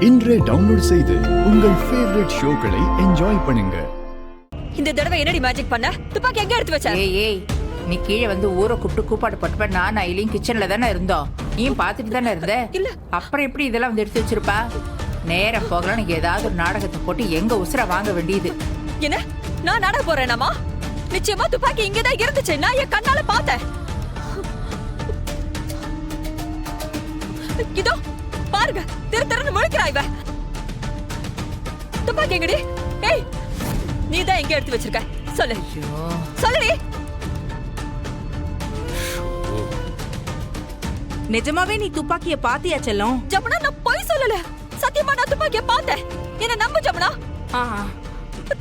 இன்றே டவுன்லோட் செய்து உங்கள் ஃபேவரட் ஷோக்களை என்ஜாய் பண்ணுங்க. இந்த தடவை என்னடி மேஜிக் பண்ண? துப்பாக்கி எங்க எடுத்து வச்ச? ஏய் நீ கீழே வந்து ஊரை கூப்பிட்டு கூப்பாடு போட்டுப்ப. நான் ஐலியும் கிச்சன்ல தானே இருந்தோம், நீயும் பாத்துட்டு தானே இருந்த. இல்ல அப்புறம் எப்படி இதெல்லாம் வந்து எடுத்து வச்சிருப்பா? நேரம் போகலாம், நீங்க ஏதாவது ஒரு நாடகத்தை போட்டு எங்க உசுர வாங்க வேண்டியது. என்ன நான் நட போறேனாமா? நிச்சயமா துப்பாக்கி இங்கதான் இருந்துச்சு, நான் என் கண்ணால பார்த்தேன். இதோ பாருங்க, திரு திருன்னு முழிக்கிறா இவ. துப்பாக்கி எங்கடி? ஏய் நீ தான் எங்க எடுத்து வச்சிருக்க? சொல்லு சொல்லுடி. நிஜமாவே நீ துப்பாக்கிய பாத்தியா செல்லம்? ஜமுனா நான் பொய் சொல்லல, சத்தியமா நான் துப்பாக்கிய பார்த்தேன். என்ன நம்பு ஜமுனா.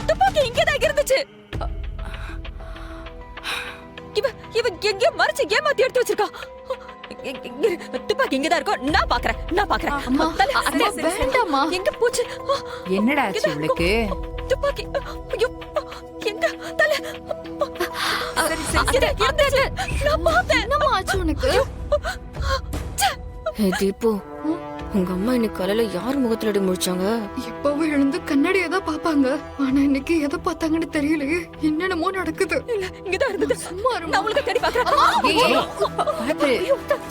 துப்பாக்கி இங்கதான் இருந்துச்சு. இவ எங்கேயோ மறைச்சு ஏமாத்தி எடுத்து வச்சிருக்கா. துப்பாக்கி இங்கதான் இருக்கும், நான் பாக்குறேன். வேண்டாமா, எங்க போச்சு? என்னடா ஆச்சு இவளுக்கு? துப்பாக்கி எங்க தல? நான் பார்த்தேன். என்னமா ஆச்சு உனக்கு? தீபு, உங்க அம்மா இன்னைக்கு காலையில யார் முகத்துல அடி முடிச்சாங்க? எப்பவும் எழுந்து கண்ணாடியை தான் பாப்பாங்க, ஆனா இன்னைக்கு எதை பார்த்தாங்கன்னு தெரியலையே. என்னென்னமோ நடக்குது. இல்ல இங்கதான் இருந்தது. சும்மா நான் உங்களுக்கு தேடி பாக்குறேன்.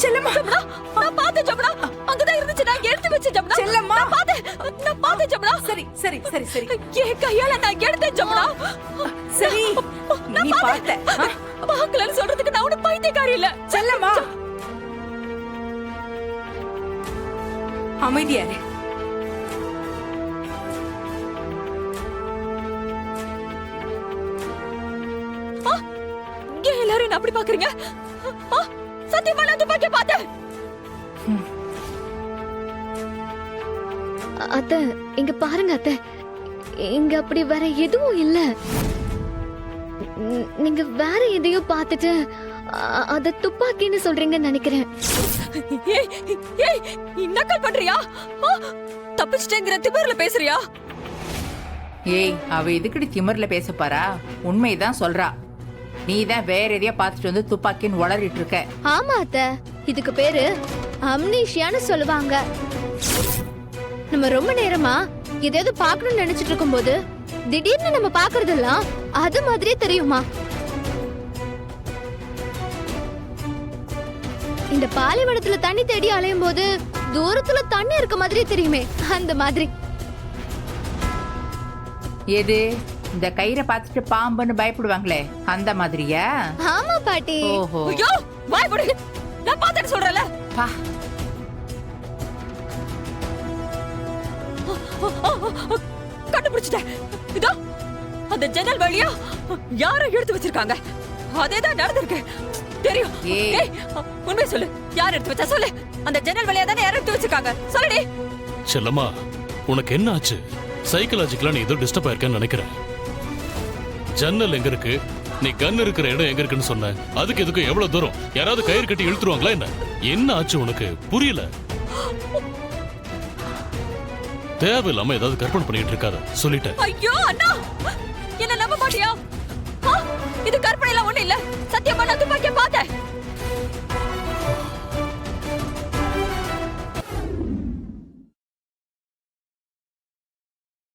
செல்லம்மா, நான் பார்த்தேன் ஜமுனா, அங்கதான் இருந்துச்சு, நான் எடுத்து வச்சேன் ஜமுனா. செல்லம்மா, நான் பார்த்தேன் ஜமுனா. சரி சரி சரி சரி, என் கையால நான் எடுத்தேன் ஜமுனா. சரி நீ பார்த்த பாக்கலன்னு சொல்றதுக்கு நான் ஒன்னும் பைத்தியக்காரி இல்ல. செல்லம்மா அமைதியாரு. ஏன் எல்லாரும் என்ன அப்படி பாக்குறீங்க? சத்தியமா நான் துப்பாக்கிய பார்த்தேன். அத்தை இங்க பாருங்க அத்தை, இங்க அப்படி வேற எதுவும் இல்ல. நீங்க வேற எதையோ பார்த்துட்டு அத துப்பாக்கின்னு சொல்றீங்கன்னு நினைக்கிறேன். ஏய் நீ நக்கல் பண்றியா? தப்பிச்சிட்டேங்கிற திமிர்ல பேசுறியா? ஏய் அவ எதுக்கடி திமிர்ல பேச பாரா? உண்மைதான் சொல்றா. நீதான் வேற எதையா பார்த்துட்டு வந்து துப்பாக்கின்னு உளறிட்டு இருக்க. ஆமா அத்தை, இதுக்கு பேரு அம்னீஷியான்னு சொல்லுவாங்க. நம்ம ரொம்ப நேரமா எதையாவது பார்க்கணும்னு நினைச்சிட்டு இருக்கும் போது திடீர்னு நம்ம பாக்குறதெல்லாம் அது மாதிரியே தெரியுமா? இந்த பாலைவனத்துல தண்ணி தேடி அலையும் போது தூரத்துல தண்ணி இருக்க மாதிரி தெரியுமே, அந்த மாதிரி. எது இந்த கயிறை பார்த்துட்டு பாம்புன்னு பயப்படுவாங்களே, அந்த மாதிரியா? ஆமா பாட்டி. ஓஹோ, ஐயோ வாய் மூடு, நான் பார்த்தேன்னு சொல்றேன்ல. பா கண்டுபிடிச்சிட்டேன். இதோ அந்த ஜன்னல் வழியா யாரோ எடுத்து வச்சிருக்காங்க. அதேதான் நடந்திருக்கு தெரியும். ஏய் உண்மை சொல்லு, யார் எடுத்து வச்சா சொல்லு. அந்த ஜன்னல் வழியா தானே யார் எடுத்து வச்சிருக்காங்க, சொல்லுடி. செல்லம்மா உனக்கு என்ன ஆச்சு? சைக்கலாஜிக்கலா நீ ஏதோ டிஸ்டர்ப் ஆயிருக்கேன்னு நினைக்கிறேன். ஜன்னல் எங்க இருக்கு, நீ கன் இருக்கிற இடம் எங்க இருக்குன்னு சொன்ன. அதுக்கு எதுக்கும் எவ்வளவு தூரம்? யாராவது கயிறு கட்டி இழுத்துருவாங்களா என்ன? என்ன ஆச்சு உனக்கு? புரியல. தேவையில்லாம ஏதாவது கற்பனை பண்ணிட்டு இருக்காத, சொல்லிட்டேன். ஐயோ அண்ணா, என்ன நம்ப மாட்டியா? இது கற்பனை எல்லாம் ஒண்ணு இல்ல, சத்தியமா நான் துப்பாக்கிய